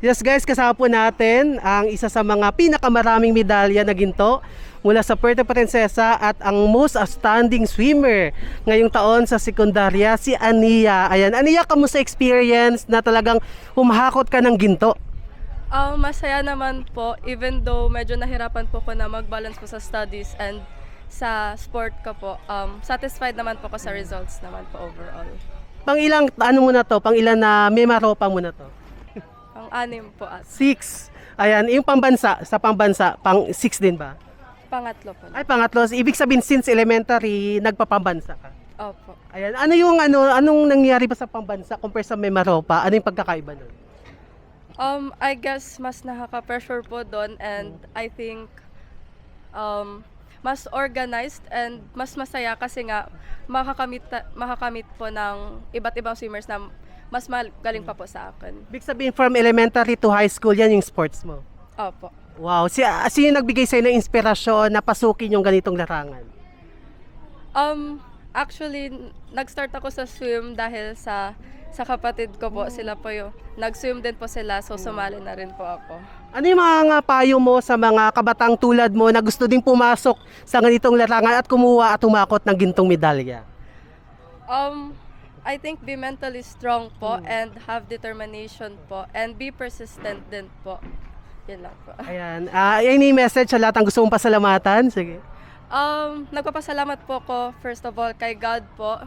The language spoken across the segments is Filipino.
Yes guys, kasama po natin ang isa sa mga pinakamaraming medalya na ginto mula sa Puerto Princesa at ang most outstanding swimmer ngayong taon sa sekundarya, si Ania. Ayan, Ania, kamusta experience na talagang humahakot ka ng ginto? Masaya naman po, even though medyo nahirapan po ko na mag-balance po sa studies and sa sport ko po. Satisfied naman po ko sa results naman po overall. Pang ilang, ano mo na to? Pang ilan na Memaropa mo na to? Ang 6 po at 6. Ayan, yung pambansa, sa pambansa, pang 6 din ba? pangatlo po. Ay, pangatlo. Ibig sabihin, since elementary, nagpapambansa ka. Opo. Ayan, anong nangyari ba sa pambansa compare sa Memaropa? Ano yung pagkakaiba nun? I guess mas nakaka-pressure po doon and I think mas organized and mas masaya kasi nga makakamit po ng iba't ibang swimmers na mas magaling pa po sa akin. Ibig sabihin, from elementary to high school, yan yung sports mo. Opo. Wow, sino yung nagbigay sa'yo ng inspirasyon na pasukin yung ganitong larangan? Actually, nag-start ako sa swim dahil sa kapatid ko po. Sila po yung nag-swim din po sila, so sumali na rin po ako. Ano yung mga payo mo sa mga kabatang tulad mo na gusto ding pumasok sa ganitong larangan at kumuha at humakot ng gintong medalya? I think be mentally strong po and have determination po and be persistent din po. Yun lang po. Ayan, yan yung message sa lahat ng gusto mong pasalamatan. Sige. Nagpapasalamat po ko first of all kay God po.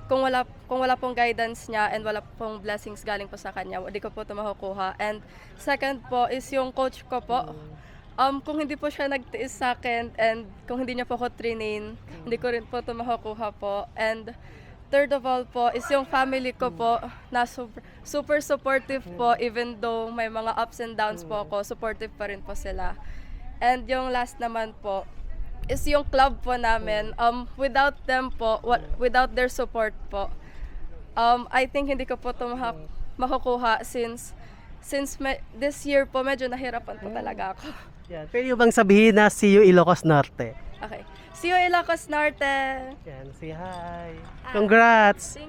Kung wala pong guidance niya and wala pong blessings galing po sa kanya, hindi ko po ito makukuha. And second po is yung coach ko po. Kung hindi po siya nagtiis sa akin and kung hindi niya po ako trinin, hindi ko rin po ito makukuha po. And third of all po is yung family ko po na super supportive po, even though may mga ups and downs po ako, supportive pa rin po sila. And yung last naman po is yung club po namin. Without them po, without their support po, I think hindi ko po ito makukuha since this year po medyo nahirapan po talaga ako. Yan. Pwede bang sabihin na see you Ilocos Norte? Okay. See you Ilocos Norte! Yan, say hi. Congrats! Thank